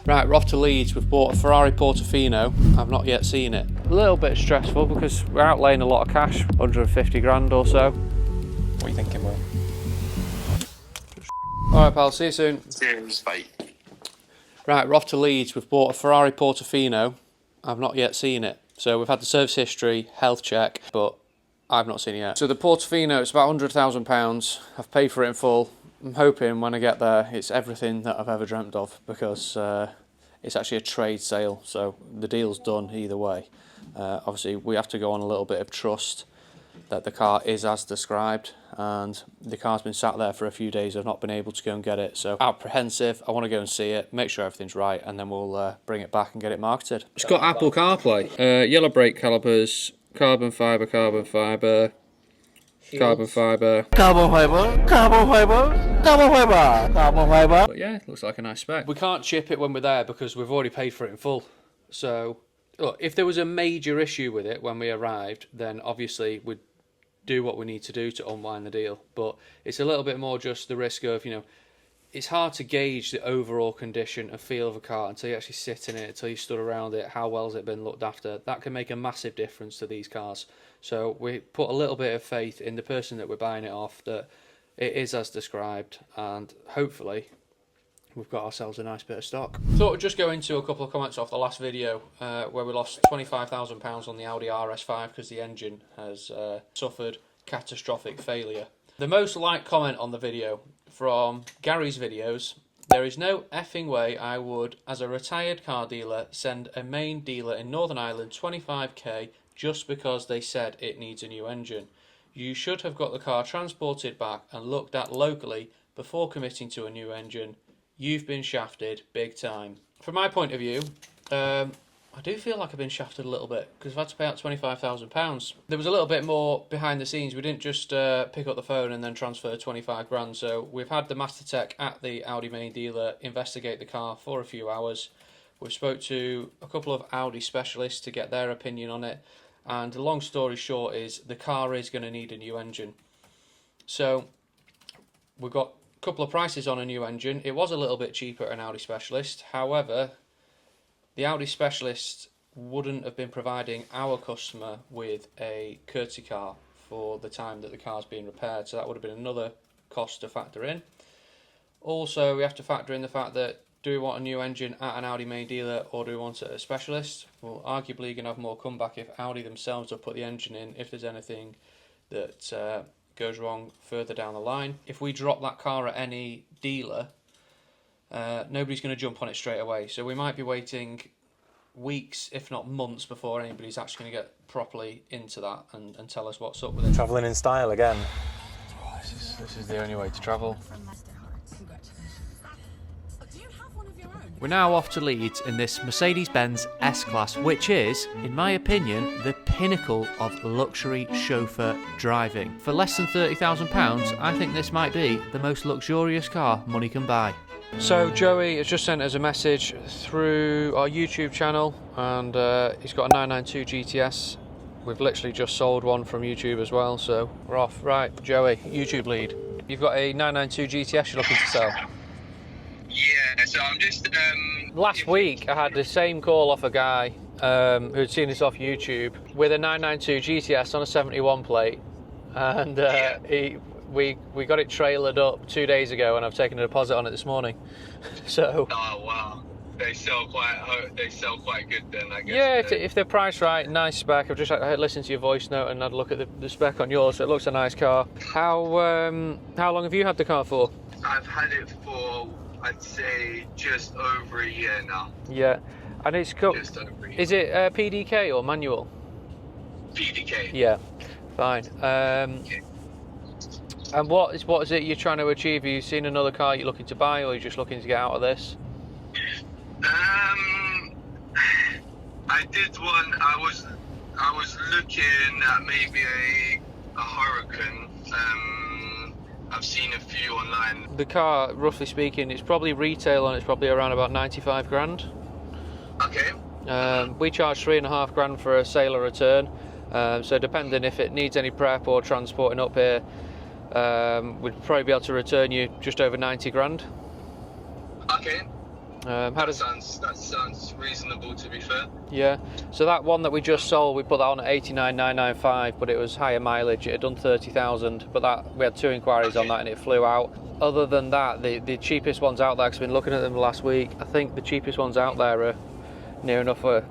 Right, we're off to Leeds. We've bought a Ferrari Portofino. I've not yet seen it. A little bit stressful because we're outlaying a lot of cash, 150 grand or so. What are you thinking, Will? Alright pal, see you soon. Cheers, bye. Right, we're off to Leeds. We've bought a Ferrari Portofino. I've not yet seen it. So we've had the service history, health check, but I've not seen it yet. So the Portofino, it's about £100,000. I've paid for it in full. I'm hoping when I get there, it's everything that I've ever dreamt of, because it's actually a trade sale, so the deal's done either way. Obviously, we have to go on a little bit of trust that the car is as described, and the car's been sat there for a few days. I've not been able to go and get it, so apprehensive. I want to go and see it, make sure everything's right, and then we'll bring it back and get it marketed. It's got Apple CarPlay, yellow brake calipers, carbon fibre, carbon fibre, carbon fibre, carbon fibre, carbon fibre, carbon fibre, carbon fibre. But yeah, looks like a nice spec. We can't chip it when we're there because we've already paid for it in full. So, look, if there was a major issue with it when we arrived, then obviously we'd do what we need to do to unwind the deal. But it's a little bit more just the risk of, you know, it's hard to gauge the overall condition and feel of a car until you actually sit in it, until you stood around it. How well has it been looked after? That can make a massive difference to these cars. So we put a little bit of faith in the person that we're buying it off, that it is as described, and hopefully we've got ourselves a nice bit of stock. Thought we'd just go into a couple of comments off the last video where we lost £25,000 on the Audi RS5 because the engine has suffered catastrophic failure. The most liked comment on the video from Gary's videos: there is no effing way I would, as a retired car dealer, send a main dealer in Northern Ireland 25k just because they said it needs a new engine. You should have got the car transported back and looked at locally before committing to a new engine. You've been shafted big time. From my point of view, I do feel like I've been shafted a little bit because I've had to pay out £25,000. There was a little bit more behind the scenes. We didn't just pick up the phone and then transfer 25 grand. So we've had the Master Tech at the Audi main dealer investigate the car for a few hours. We've spoke to a couple of Audi specialists to get their opinion on it. And the long story short is the car is going to need a new engine. So we've got a couple of prices on a new engine. It was a little bit cheaper at an Audi specialist. However, the Audi specialist wouldn't have been providing our customer with a courtesy car for the time that the car's being repaired. So that would have been another cost to factor in. Also, we have to factor in the fact that, do we want a new engine at an Audi main dealer or do we want it at a specialist? Well, arguably you're going to have more comeback if Audi themselves have put the engine in, if there's anything that goes wrong further down the line. If we drop that car at any dealer, nobody's going to jump on it straight away. So we might be waiting weeks, if not months, before anybody's actually going to get properly into that and tell us what's up with it. Travelling in style again. Oh, this is the only way to travel. We're now off to Leeds in this Mercedes-Benz S-Class, which is, in my opinion, the pinnacle of luxury chauffeur driving. For less than £30,000, I think this might be the most luxurious car money can buy. So Joey has just sent us a message through our YouTube channel, and he's got a 992 GTS. We've literally just sold one from YouTube as well, so we're off. Right, Joey, YouTube lead. You've got a 992 GTS you're looking to sell. Yeah, so I'm just... Last week I had the same call off a guy who'd seen this off YouTube with a 992 GTS on a 71 plate, and we got it trailered up 2 days ago, and I've taken a deposit on it this morning. So. Oh wow, they sell quite good then, I guess. Yeah, if they're priced right, nice spec. I've just listened to your voice note and had a look at the spec on yours. So it looks a nice car. How long have you had the car for? I've had it for, I'd say, just over a year now. Yeah, and it's got. Is it PDK or manual? PDK. Yeah, fine. And what is it you're trying to achieve? Are you seen another car you're looking to buy, or are you just looking to get out of this? I did one. I was looking at maybe a Hurricane. I've seen a few online. The car, roughly speaking, it's probably retail and it's probably around about 95 grand. Okay. We charge 3.5 grand for a sale or return. So depending if it needs any prep or transporting up here, we'd probably be able to return you just over 90 grand. Okay. How That does sounds reasonable, to be fair. Yeah, so that one that we just sold, we put that on at 89,995, but it was higher mileage. It had done 30,000, but we had 2 inquiries on that and it flew out. Other than that, the cheapest ones out there, because I've been looking at them last week, I think the cheapest ones out there are near enough for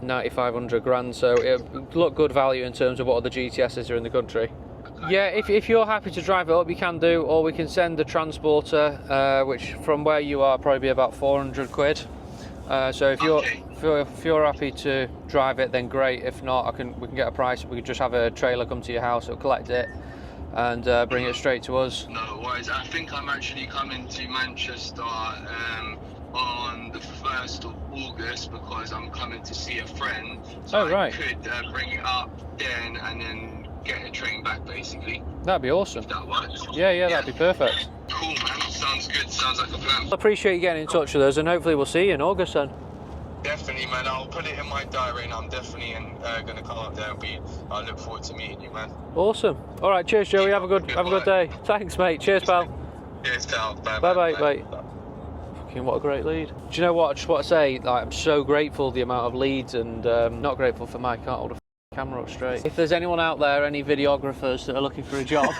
9,500 grand, so it looked good value in terms of what other GTSs are in the country. Yeah, if you're happy to drive it up, you can do, or we can send a transporter, which from where you are probably be about 400 quid. So if you're happy to drive it, then great. If not, we can get a price. We could just have a trailer come to your house, it'll collect it, and bring it straight to us. No worries. I think I'm actually coming to Manchester on the 1st of August because I'm coming to see a friend. So right. I could bring it up then and then get a train back, basically. That'd be awesome. If that works. Yeah, that'd be perfect. Cool, man. Sounds good. Sounds like a plan. I appreciate you getting in touch with us, and hopefully we'll see you in August then. Definitely, man. I'll put it in my diary, and I'm definitely going to come up there and I look forward to meeting you, man. Awesome. All right, cheers, Joey. Have a good day. Thanks, mate. Cheers, pal. Cheers, pal. Bye. Fucking what a great lead. Do you know what? I just want to say, like, I'm so grateful the amount of leads, and not grateful for my can't hold a camera up straight. If there's anyone out there, any videographers that are looking for a job,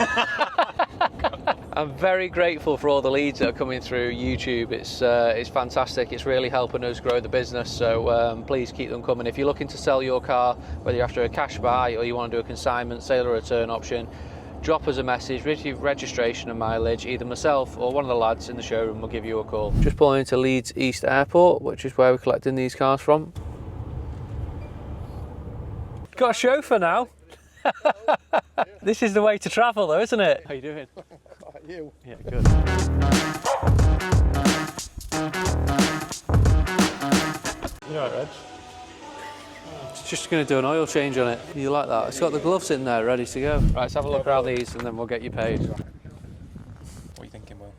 I'm very grateful for all the leads that are coming through YouTube. It's fantastic. It's really helping us grow the business. So please keep them coming. If you're looking to sell your car, whether you're after a cash buy or you want to do a consignment, sale or return option, drop us a message with your registration and mileage. Either myself or one of the lads in the showroom will give you a call. Just pulling into Leeds East Airport, which is where we're collecting these cars from. Got a chauffeur now. This is the way to travel though, isn't it? How you doing? You? Yeah, good. You alright, Reg? Just going to do an oil change on it. You like that? It's got the gloves in there ready to go. Right, let's have a look around these and then we'll get you paid. What are you thinking, Will?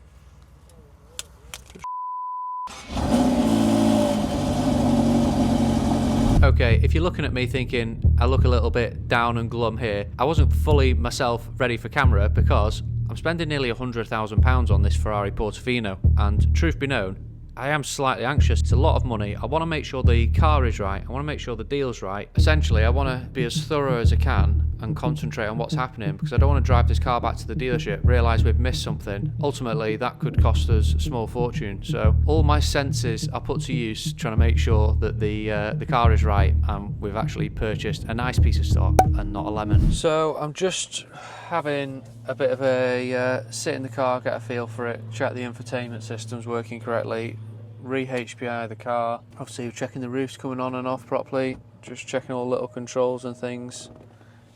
Okay, if you're looking at me thinking I look a little bit down and glum here, I wasn't fully myself ready for camera because I'm spending nearly £100,000 on this Ferrari Portofino, and truth be known, I am slightly anxious. It's a lot of money. I want to make sure the car is right. I want to make sure the deal's right. Essentially, I want to be as thorough as I can and concentrate on what's happening, because I don't want to drive this car back to the dealership, realise we've missed something. Ultimately, that could cost us a small fortune. So all my senses are put to use trying to make sure that the car is right and we've actually purchased a nice piece of stock and not a lemon. So I'm just having a bit of a sit in the car, get a feel for it, check the infotainment system's working correctly, re-HPI the car. Obviously checking the roof's coming on and off properly, just checking all the little controls and things,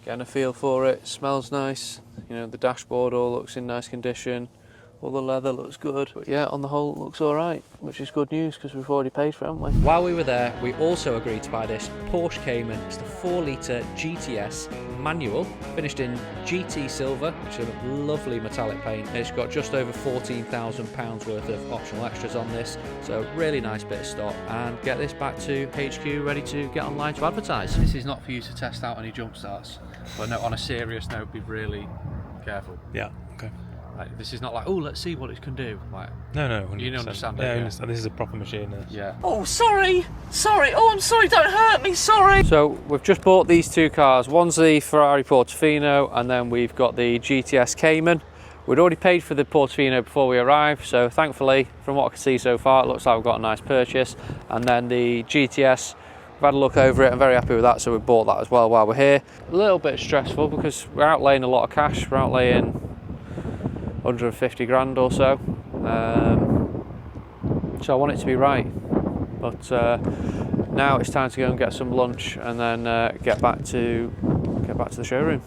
getting a feel for it. Smells nice, you know, the dashboard all looks in nice condition, all the leather looks good. But yeah, on the whole it looks alright, which is good news because we've already paid for it, haven't we? While we were there, we also agreed to buy this Porsche Cayman. It's the 4-litre GTS manual, finished in GT silver, which is a lovely metallic paint. It's got just over £14,000 worth of optional extras on this, so really nice bit of stock. And get this back to HQ ready to get online to advertise. This is not for you to test out any jump starts, but no, on a serious note, be really careful. Yeah, okay. Like, this is not like, oh, let's see what it can do. Like, No, 100%. you understand it. Yeah, I Yeah. understand. This is a proper machine. Yeah. Oh, sorry. Oh, I'm sorry. Don't hurt me. Sorry. So we've just bought these two cars. One's the Ferrari Portofino, and then we've got the GTS Cayman. We'd already paid for the Portofino before we arrived, so thankfully, from what I can see so far, it looks like we've got a nice purchase. And then the GTS, we've had a look over it. I'm very happy with that, so we bought that as well while we're here. A little bit stressful because we're outlaying a lot of cash. We're outlaying 150 grand or so. So I want it to be right. But now it's time to go and get some lunch and then get back to the showroom.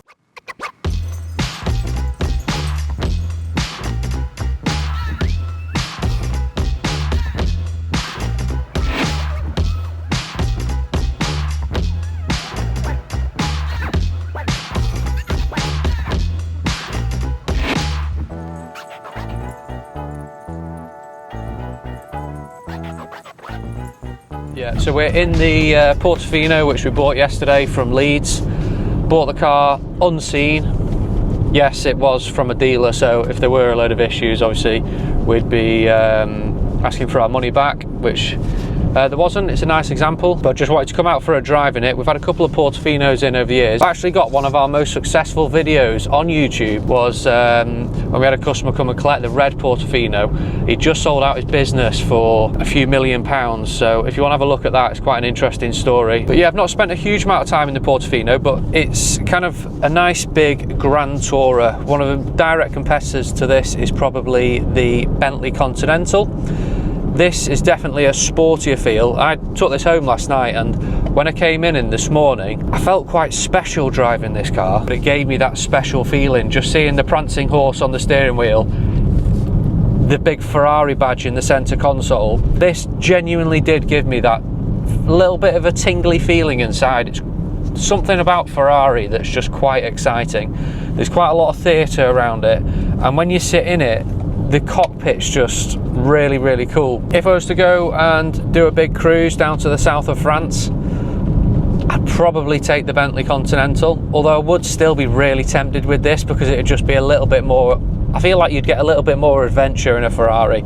Yeah, so we're in the Portofino, which we bought yesterday from Leeds. Bought the car unseen. Yes, it was from a dealer, so if there were a load of issues, obviously we'd be asking for our money back, which there wasn't. It's a nice example, but just wanted to come out for a drive in it. We've had a couple of Portofinos in over the years. I actually got one of our most successful videos on YouTube was when we had a customer come and collect the red Portofino. He just sold out his business for a few £1,000,000, so if you want to have a look at that, it's quite an interesting story. But yeah, I've not spent a huge amount of time in the Portofino, but it's kind of a nice big Grand Tourer. One of the direct competitors to this is probably the Bentley Continental. This is definitely a sportier feel. I took this home last night, and when I came in this morning, I felt quite special driving this car. But it gave me that special feeling, just seeing the prancing horse on the steering wheel, the big Ferrari badge in the centre console. This genuinely did give me that little bit of a tingly feeling inside. It's something about Ferrari that's just quite exciting. There's quite a lot of theatre around it, and when you sit in it, the cockpit's just really, really cool. If I was to go and do a big cruise down to the south of France, I'd probably take the Bentley Continental, although I would still be really tempted with this because it'd just be a little bit more, I feel like you'd get a little bit more adventure in a Ferrari.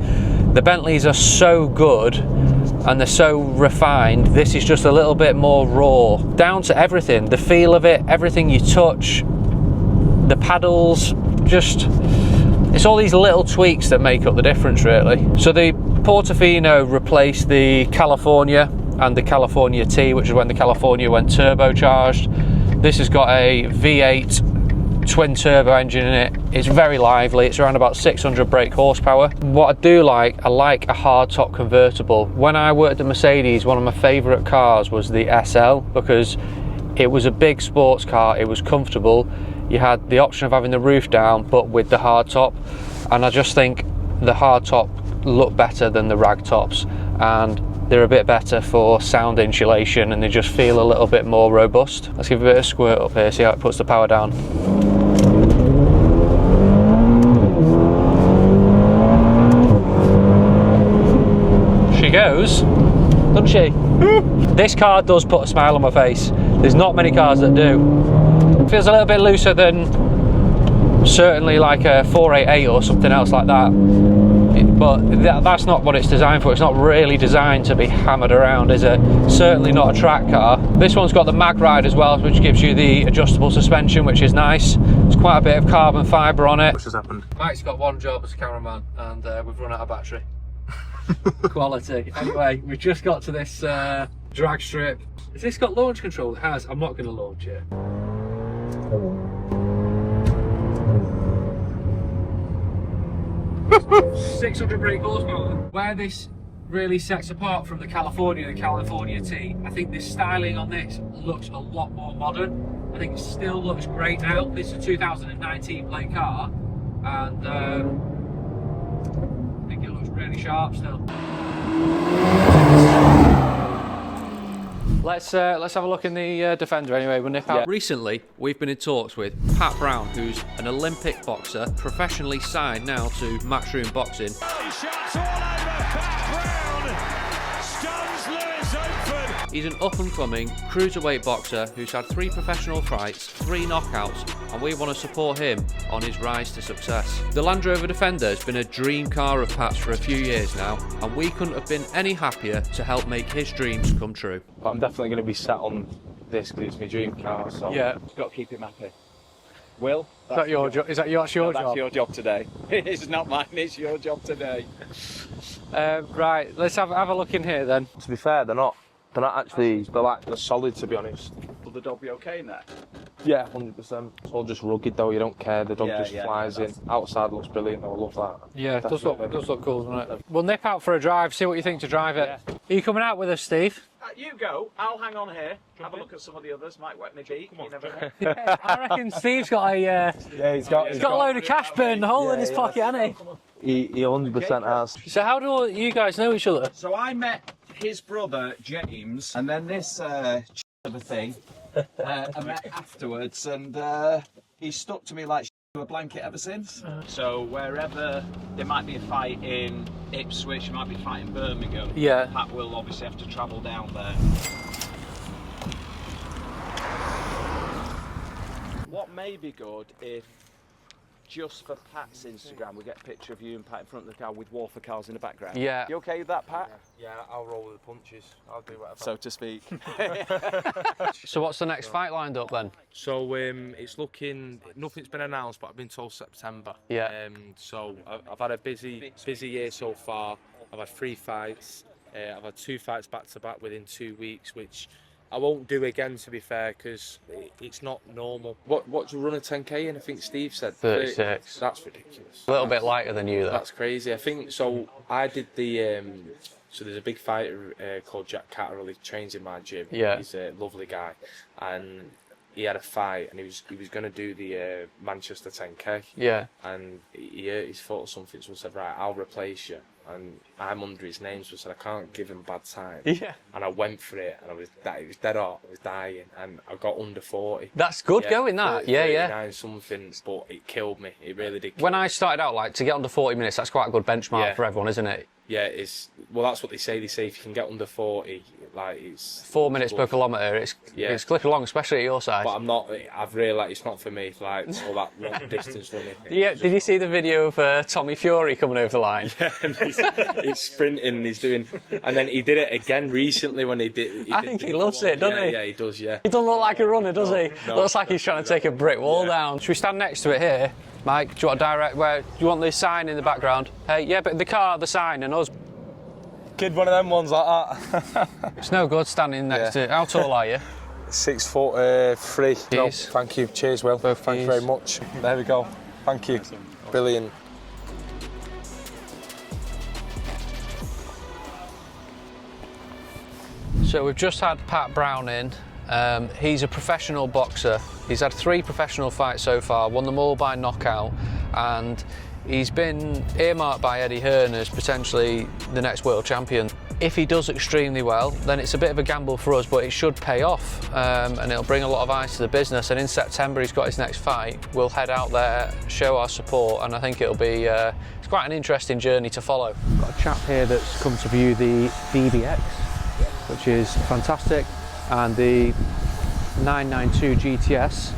The Bentleys are so good and they're so refined. This is just a little bit more raw, down to everything, the feel of it, everything you touch, the paddles, just, it's all these little tweaks that make up the difference, really. So the Portofino replaced the California and the California T, which is when the California went turbocharged. This has got a V8 twin turbo engine in it. It's very lively. It's around about 600 brake horsepower. What I do like, I like a hardtop convertible. When I worked at Mercedes, one of my favourite cars was the SL because it was a big sports car, it was comfortable. You had the option of having the roof down, but with the hardtop, and I just think the hardtop look better than the rag tops, and they're a bit better for sound insulation, and they just feel a little bit more robust. Let's give a bit of squirt up here, see how it puts the power down. She goes, doesn't she? This car does put a smile on my face. There's not many cars that do. It feels a little bit looser than certainly like a 488 or something else like that. But that's not what it's designed for. It's not really designed to be hammered around, is it? Certainly not a track car. This one's got the mag ride as well, which gives you the adjustable suspension, which is nice. There's quite a bit of carbon fibre on it. What's just happened? Mike's got one job as a cameraman, and we've run out of battery. Quality. Anyway, we've just got to this drag strip. Has this got launch control? It has. I'm not going to launch it. 600 brake horsepower. Where this really sets apart from the California T, I think the styling on this looks a lot more modern. I think it still looks great now. This is a 2019 plate car, and I think it looks really sharp still. Let's have a look in the Defender anyway. We'll nip out. Yeah. Recently, we've been in talks with Pat Brown, who's an Olympic boxer, professionally signed now to Matchroom Boxing. Shots all over Pat Brown, stuns Lewis Oakford. He's an up-and-coming cruiserweight boxer who's had 3 professional fights, 3 knockouts, and we want to support him on his rise to success. The Land Rover Defender has been a dream car of Pat's for a few years now, and we couldn't have been any happier to help make his dreams come true. But I'm definitely going to be sat on this because it's my dream car, so yeah, got to keep him happy. Will? Is that your job? Is that your job? That's your job today. It's not mine, it's your job today. Right, let's have a look in here then. To be fair, they're not actually, they're solid, to be honest. Will the dog be okay in there? Yeah, 100%. It's all just rugged though, you don't care, the dog just flies in. Outside looks brilliant though, I love that. Yeah, it does look cool, doesn't it? We'll nip out for a drive, see what you think to drive it. Yeah. Are you coming out with us, Steve? You go, I'll hang on here, have a look at some of the others, might wet me beak, you never know. Yeah, I reckon Steve's got a he's got a load of cash burned a hole in his pocket, hasn't he? He 100% has. So how do you guys know each other? So I met his brother James, and then this of a thing I met afterwards, and he's stuck to me like to a blanket ever since. So wherever there might be a fight in Ipswich, there might be a fight in Birmingham, yeah, Pat will obviously have to travel down there. What may be good if just for Pat's Instagram, we get a picture of you and Pat in front of the car with Warford Cars in the background? Yeah. You okay with that, Pat? Yeah, I'll roll with the punches. I'll do whatever. So to speak. So what's the next fight lined up then? So it's looking, nothing's been announced, but I've been told September. Yeah. So I've had a busy year so far. I've had 3 fights. I've had 2 fights back to back within 2 weeks, which I won't do again, to be fair, because it's not normal. What do you run a 10k in? I think Steve said 36. That's ridiculous. A little bit lighter than you though. That's crazy. I think so. I did the. So there's a big fighter called Jack Catterall. He trains in my gym. Yeah. He's a lovely guy, and he had a fight, and he was going to do the Manchester 10k. Yeah. And he hurt his foot or something, so I said, right, I'll replace you. And I'm under his name, so I said, I can't give him bad time. Yeah. And I went for it, and it was dead hot, I was dying, and I got under 40. That's good going, that. 30, Yeah, 39 something, but it killed me. It really did kill When me. I started out, like, to get under 40 minutes, that's quite a good benchmark Yeah. for everyone, isn't it? Yeah, that's what they say. They say if you can get under 40, like it's 4 minutes per kilometre, it's clicking along, especially at your size. But I've realised it's not for me, like all that long distance running. Yeah, did you see the video of Tommy Fury coming over the line? And he's sprinting, he's doing, and then he did it again recently when he did. I think he loves it, doesn't he? Yeah, he does. Yeah. He doesn't look like a runner, does he? No. Looks like he's trying to take a brick wall down. Should we stand next to it here? Mike, do you want do you want the sign in the background? Hey, yeah, but the car, the sign, and us. Kid, one of them ones like that. It's no good standing next to it. How tall are you? 6 foot 3. No, Keys. thank you. Cheers, Will. Both Thank you keys. very much. There we go. Thank you. Brilliant. So we've just had Pat Brown in. He's a professional boxer. He's had 3 professional fights so far, won them all by knockout, and he's been earmarked by Eddie Hearn as potentially the next world champion. If he does extremely well, then it's a bit of a gamble for us, but it should pay off, and it'll bring a lot of eyes to the business. And in September, he's got his next fight. We'll head out there, show our support, and I think it'll be it's quite an interesting journey to follow. Got a chap here that's come to view the DBX, which is fantastic, and the 992 GTS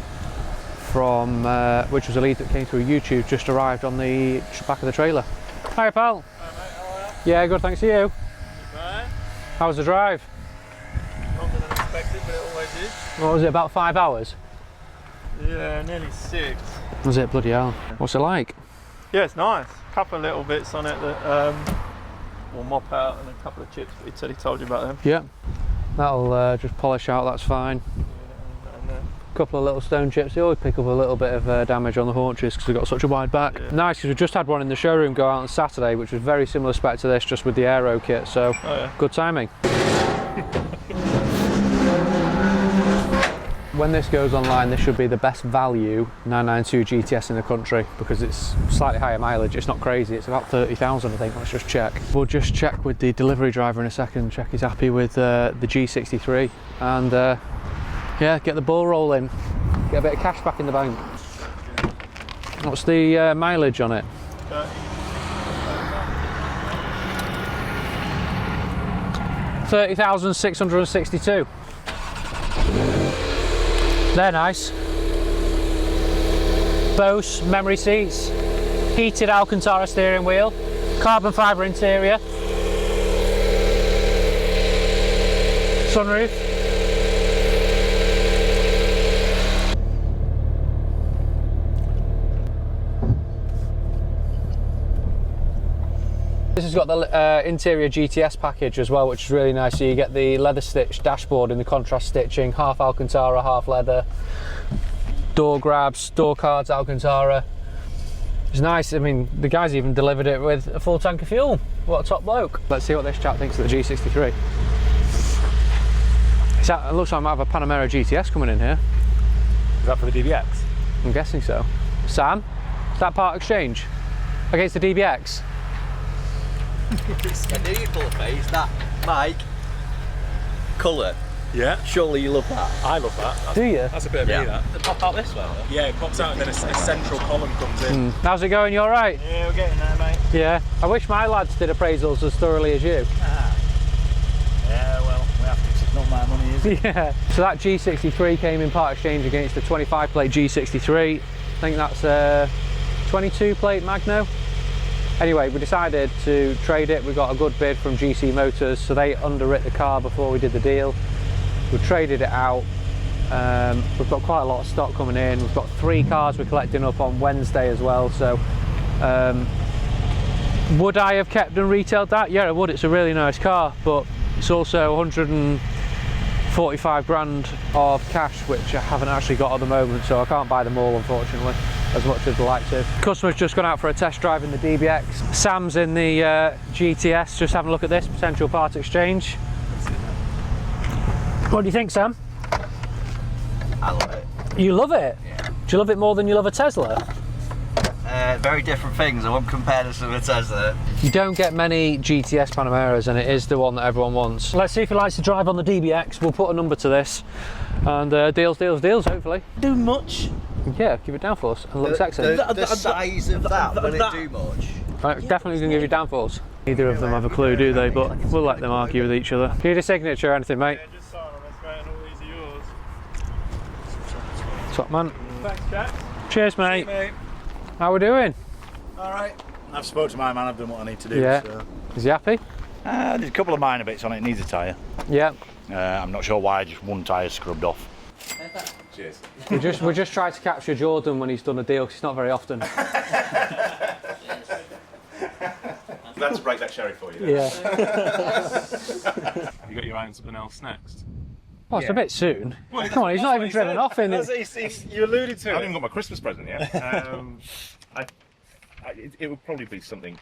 from which was a lead that came through YouTube, just arrived on the back of the trailer. Hi pal. Hi mate, how are you? Yeah, good, thanks to you. Right. How was the drive? Longer than expected, but it always is. What was it, about 5 hours? Yeah, nearly 6. Was it? Bloody hell. What's it like? Yeah, it's nice. A couple of little bits on it that will mop out, and a couple of chips. He said he told you about them. Yeah. That'll just polish out, that's fine. And, Couple of little stone chips, they always pick up a little bit of damage on the haunches because they've got such a wide back. Yeah. Nice, because we just had one in the showroom go out on Saturday, which was very similar spec to this, just with the aero kit, so good timing. When this goes online, this should be the best value 992 GTS in the country, because it's slightly higher mileage. It's not crazy, it's about 30,000 I think. Let's just check. We'll just check with the delivery driver in a second, check he's happy with the G63, and yeah, get the ball rolling, get a bit of cash back in the bank. What's the mileage on it? 30,662. They're nice. Bose memory seats, heated Alcantara steering wheel, carbon fibre interior, sunroof. This has got the interior GTS package as well, which is really nice. So you get the leather stitched dashboard in the contrast stitching, half Alcantara, half leather. Door grabs, door cards, Alcantara. It's nice. I mean, the guy's even delivered it with a full tank of fuel. What a top bloke. Let's see what this chap thinks of the G63. It looks like I might have a Panamera GTS coming in here. Is that for the DBX? I'm guessing so. Sam, is that part exchange against the DBX? I knew you'd pull a face. That, Mike, colour. Yeah. Surely you love that. I love that. Do you? That's a bit of me, that. They pop out this way, though. Yeah, it pops out and then a central column comes in. How's it going? You all right? yeah, we're getting there, mate. Yeah. I wish my lads did appraisals as thoroughly as you. Yeah, well, we have to. It's not my money, is it? Yeah. So that G63 came in part exchange against the 25 plate G63. I think that's 22 plate Magno. Anyway, we decided to trade it. We got a good bid from GC Motors, so they underwrit the car before we did the deal. We traded it out. We've got quite a lot of stock coming in. We've got 3 cars we're collecting up on Wednesday as well. So would I have kept and retailed that? Yeah, I would. It's a really nice car, but it's also 145 grand of cash, which I haven't actually got at the moment, so I can't buy them all, unfortunately, as much as I'd like to. Customer's just gone out for a test drive in the DBX. Sam's in the GTS, just having a look at this potential part exchange. What do you think, Sam? I love it. You love it? Yeah. Do you love it more than you love a Tesla? Very different things. I won't compare this with a Tesla. You don't get many GTS Panameras, and it is the one that everyone wants. Let's see if he likes to drive on the DBX. We'll put a number to this, and deals, hopefully. Do much. Yeah, give it downforce and look sexy. The size of that, will it do much? Right, definitely going to give you downforce. Neither of them have a clue, do they? But we'll let them argue with each other. Need a signature or anything, mate? Yeah, just sign on this, mate, and all these are yours. Top man. Thanks, Jack. Cheers, mate. Mate. How we doing? All right. I've spoke to my man. I've done what I need to do. Yeah. So. Is he happy? There's a couple of minor bits on it. It needs a tyre. Yeah. I'm not sure why. Just one tyre scrubbed off. Cheers. We just tried to capture Jordan when he's done a deal, because it's not very often. Glad to break that cherry for you. Yeah. Have you got your eye on something else next? Oh, it's a bit soon. Come on, he's not even driven off in it. You alluded to I it. haven't even got my Christmas present yet. It would probably be something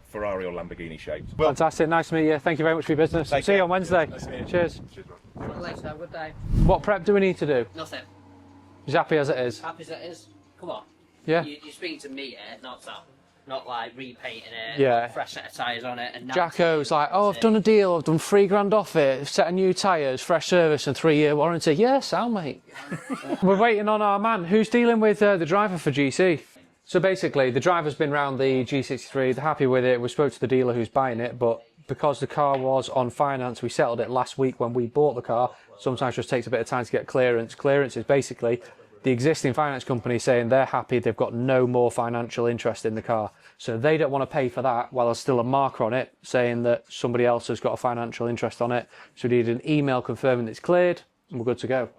Ferrari or Lamborghini shaped. Well, Fantastic, nice to meet you. Thank you very much for your business. See you on Wednesday. Cheers. Thanks, have a good day. What prep do we need to do? Nothing. He's happy as it is. Happy as it is. Come on. Yeah. You're speaking to me here, not Sam. Not like repainting it, Yeah. fresh set of tyres on it. And Jacko's like, oh, I've done a deal, I've done £3 off it, set of new tyres, fresh service and 3-year warranty. Yeah, sound mate. We're waiting on our man. Who's dealing with the driver for GC? So basically, the driver's been round the G63, they're happy with it. We spoke to the dealer who's buying it, but because the car was on finance, we settled it last week when we bought the car. Sometimes it just takes a bit of time to get clearance. Clearance is basically the existing finance company saying they're happy, they've got no more financial interest in the car. So they don't want to pay for that while there's still a marker on it saying that somebody else has got a financial interest on it. So we need an email confirming it's cleared and we're good to go.